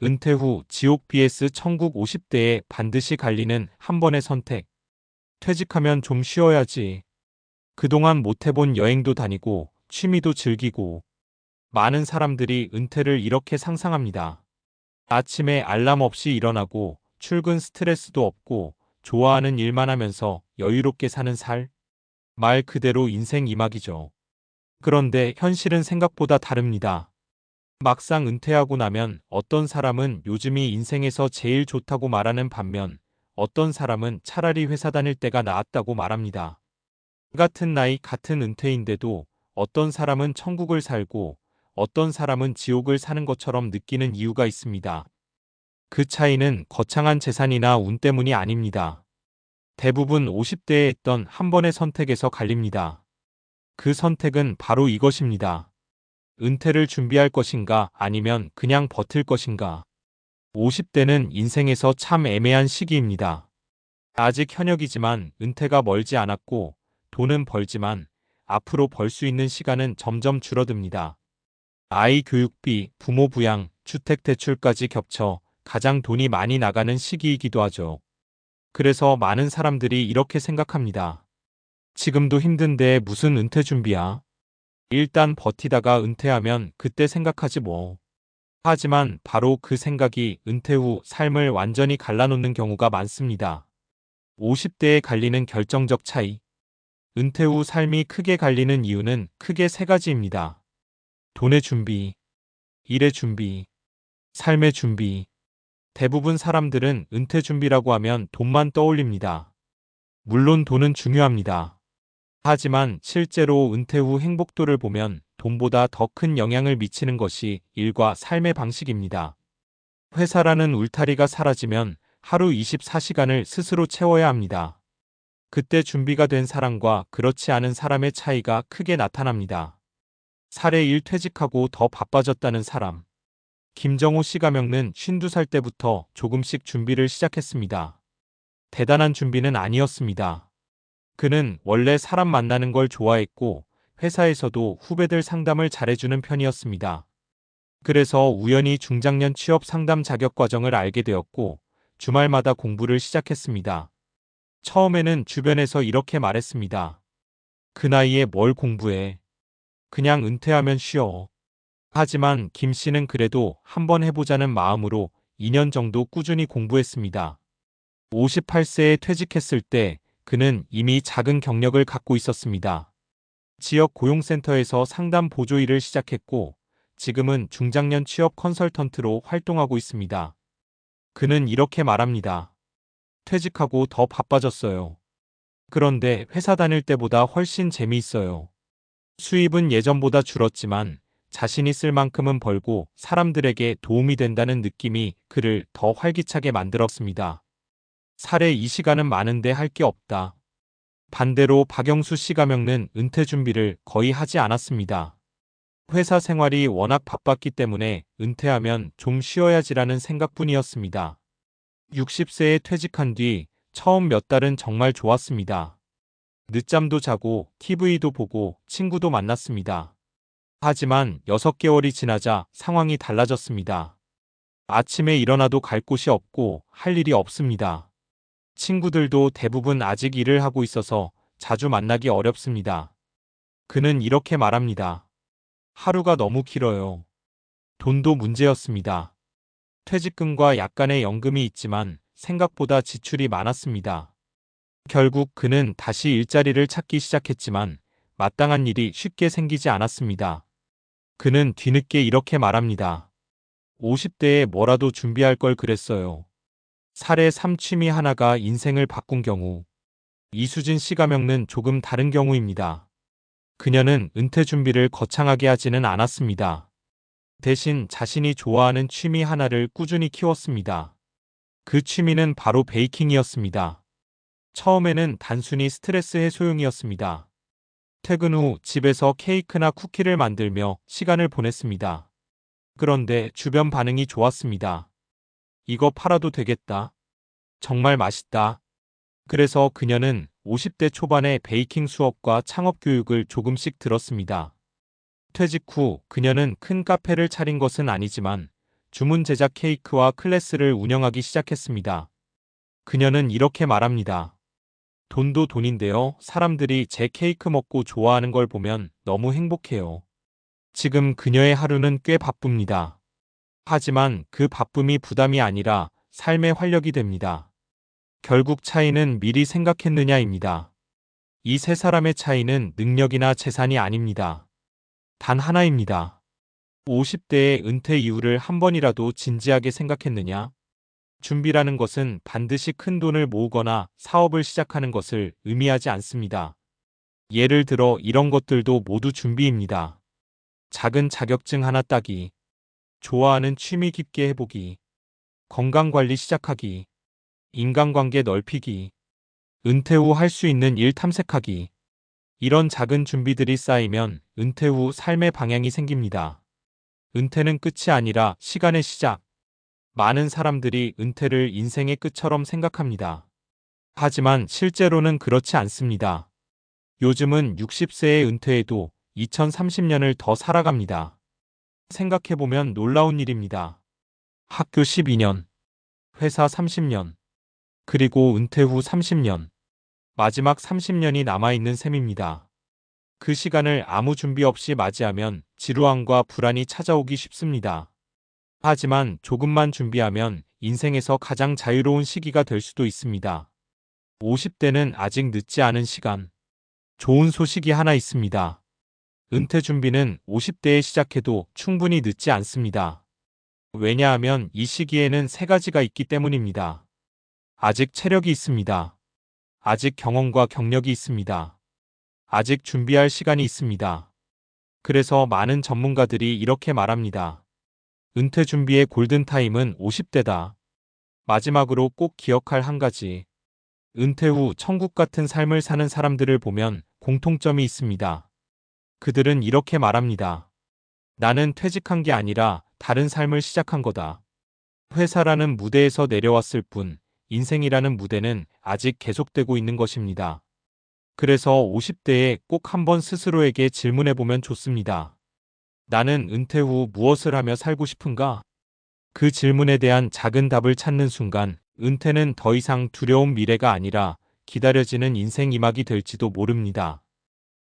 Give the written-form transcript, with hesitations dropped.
은퇴 후 지옥 vs 천국 50대에 반드시 갈리는 한 번의 선택. 퇴직하면 좀 쉬어야지. 그동안 못 해본 여행도 다니고 취미도 즐기고. 많은 사람들이 은퇴를 이렇게 상상합니다. 아침에 알람 없이 일어나고 출근 스트레스도 없고 좋아하는 일만 하면서 여유롭게 사는 살. 말 그대로 인생 이막이죠. 그런데 현실은 생각보다 다릅니다. 막상 은퇴하고 나면 어떤 사람은 요즘이 인생에서 제일 좋다고 말하는 반면 어떤 사람은 차라리 회사 다닐 때가 나았다고 말합니다. 같은 나이 같은 은퇴인데도 어떤 사람은 천국을 살고 어떤 사람은 지옥을 사는 것처럼 느끼는 이유가 있습니다. 그 차이는 거창한 재산이나 운 때문이 아닙니다. 대부분 50대에 했던 한 번의 선택에서 갈립니다. 그 선택은 바로 이것입니다. 은퇴를 준비할 것인가 아니면 그냥 버틸 것인가. 50대는 인생에서 참 애매한 시기입니다. 아직 현역이지만 은퇴가 멀지 않았고 돈은 벌지만 앞으로 벌 수 있는 시간은 점점 줄어듭니다. 아이 교육비, 부모 부양, 주택 대출까지 겹쳐 가장 돈이 많이 나가는 시기이기도 하죠. 그래서 많은 사람들이 이렇게 생각합니다. 지금도 힘든데 무슨 은퇴 준비야? 일단 버티다가 은퇴하면 그때 생각하지 뭐. 하지만 바로 그 생각이 은퇴 후 삶을 완전히 갈라놓는 경우가 많습니다. 50대에 갈리는 결정적 차이. 은퇴 후 삶이 크게 갈리는 이유는 크게 세 가지입니다. 돈의 준비, 일의 준비, 삶의 준비. 대부분 사람들은 은퇴 준비라고 하면 돈만 떠올립니다. 물론 돈은 중요합니다. 하지만 실제로 은퇴 후 행복도를 보면 돈보다 더 큰 영향을 미치는 것이 일과 삶의 방식입니다. 회사라는 울타리가 사라지면 하루 24시간을 스스로 채워야 합니다. 그때 준비가 된 사람과 그렇지 않은 사람의 차이가 크게 나타납니다. 사례 1 퇴직하고 더 바빠졌다는 사람. 김정호 씨가 겪는 52살 때부터 조금씩 준비를 시작했습니다. 대단한 준비는 아니었습니다. 그는 원래 사람 만나는 걸 좋아했고 회사에서도 후배들 상담을 잘해주는 편이었습니다. 그래서 우연히 중장년 취업 상담 자격 과정을 알게 되었고 주말마다 공부를 시작했습니다. 처음에는 주변에서 이렇게 말했습니다. 그 나이에 뭘 공부해. 그냥 은퇴하면 쉬어. 하지만 김 씨는 그래도 한번 해보자는 마음으로 2년 정도 꾸준히 공부했습니다. 58세에 퇴직했을 때 그는 이미 작은 경력을 갖고 있었습니다. 지역 고용센터에서 상담 보조 일을 시작했고 지금은 중장년 취업 컨설턴트로 활동하고 있습니다. 그는 이렇게 말합니다. 퇴직하고 더 바빠졌어요. 그런데 회사 다닐 때보다 훨씬 재미있어요. 수입은 예전보다 줄었지만 자신이 쓸 만큼은 벌고 사람들에게 도움이 된다는 느낌이 그를 더 활기차게 만들었습니다. 사례 이 시간은 많은데 할 게 없다. 반대로 박영수 씨가 겪는 은퇴 준비를 거의 하지 않았습니다. 회사 생활이 워낙 바빴기 때문에 은퇴하면 좀 쉬어야지라는 생각뿐이었습니다. 60세에 퇴직한 뒤 처음 몇 달은 정말 좋았습니다. 늦잠도 자고 TV도 보고 친구도 만났습니다. 하지만 6개월이 지나자 상황이 달라졌습니다. 아침에 일어나도 갈 곳이 없고 할 일이 없습니다. 친구들도 대부분 아직 일을 하고 있어서 자주 만나기 어렵습니다. 그는 이렇게 말합니다. 하루가 너무 길어요. 돈도 문제였습니다. 퇴직금과 약간의 연금이 있지만 생각보다 지출이 많았습니다. 결국 그는 다시 일자리를 찾기 시작했지만 마땅한 일이 쉽게 생기지 않았습니다. 그는 뒤늦게 이렇게 말합니다. 50대에 뭐라도 준비할 걸 그랬어요. 사례 3 취미 하나가 인생을 바꾼 경우. 이수진 씨가 겪는 조금 다른 경우입니다. 그녀는 은퇴 준비를 거창하게 하지는 않았습니다. 대신 자신이 좋아하는 취미 하나를 꾸준히 키웠습니다. 그 취미는 바로 베이킹이었습니다. 처음에는 단순히 스트레스 해소용이었습니다. 퇴근 후 집에서 케이크나 쿠키를 만들며 시간을 보냈습니다. 그런데 주변 반응이 좋았습니다. 이거 팔아도 되겠다. 정말 맛있다. 그래서 그녀는 50대 초반에 베이킹 수업과 창업 교육을 조금씩 들었습니다. 퇴직 후 그녀는 큰 카페를 차린 것은 아니지만 주문 제작 케이크와 클래스를 운영하기 시작했습니다. 그녀는 이렇게 말합니다. 돈도 돈인데요. 사람들이 제 케이크 먹고 좋아하는 걸 보면 너무 행복해요. 지금 그녀의 하루는 꽤 바쁩니다. 하지만 그 바쁨이 부담이 아니라 삶의 활력이 됩니다. 결국 차이는 미리 생각했느냐입니다. 이 세 사람의 차이는 능력이나 재산이 아닙니다. 단 하나입니다. 50대의 은퇴 이후를 한 번이라도 진지하게 생각했느냐? 준비라는 것은 반드시 큰 돈을 모으거나 사업을 시작하는 것을 의미하지 않습니다. 예를 들어 이런 것들도 모두 준비입니다. 작은 자격증 하나 따기, 좋아하는 취미 깊게 해보기, 건강관리 시작하기, 인간관계 넓히기, 은퇴 후 할 수 있는 일 탐색하기. 이런 작은 준비들이 쌓이면 은퇴 후 삶의 방향이 생깁니다. 은퇴는 끝이 아니라 시간의 시작. 많은 사람들이 은퇴를 인생의 끝처럼 생각합니다. 하지만 실제로는 그렇지 않습니다. 요즘은 60세에 은퇴해도 2030년을 더 살아갑니다. 생각해보면 놀라운 일입니다. 학교 12년, 회사 30년, 그리고 은퇴 후 30년, 마지막 30년이 남아있는 셈입니다. 그 시간을 아무 준비 없이 맞이하면 지루함과 불안이 찾아오기 쉽습니다. 하지만 조금만 준비하면 인생에서 가장 자유로운 시기가 될 수도 있습니다. 50대는 아직 늦지 않은 시간. 좋은 소식이 하나 있습니다. 은퇴 준비는 50대에 시작해도 충분히 늦지 않습니다. 왜냐하면 이 시기에는 세 가지가 있기 때문입니다. 아직 체력이 있습니다. 아직 경험과 경력이 있습니다. 아직 준비할 시간이 있습니다. 그래서 많은 전문가들이 이렇게 말합니다. 은퇴 준비의 골든타임은 50대다. 마지막으로 꼭 기억할 한 가지. 은퇴 후 천국 같은 삶을 사는 사람들을 보면 공통점이 있습니다. 그들은 이렇게 말합니다. 나는 퇴직한 게 아니라 다른 삶을 시작한 거다. 회사라는 무대에서 내려왔을 뿐 인생이라는 무대는 아직 계속되고 있는 것입니다. 그래서 50대에 꼭 한번 스스로에게 질문해보면 좋습니다. 나는 은퇴 후 무엇을 하며 살고 싶은가? 그 질문에 대한 작은 답을 찾는 순간 은퇴는 더 이상 두려운 미래가 아니라 기다려지는 인생 이막이 될지도 모릅니다.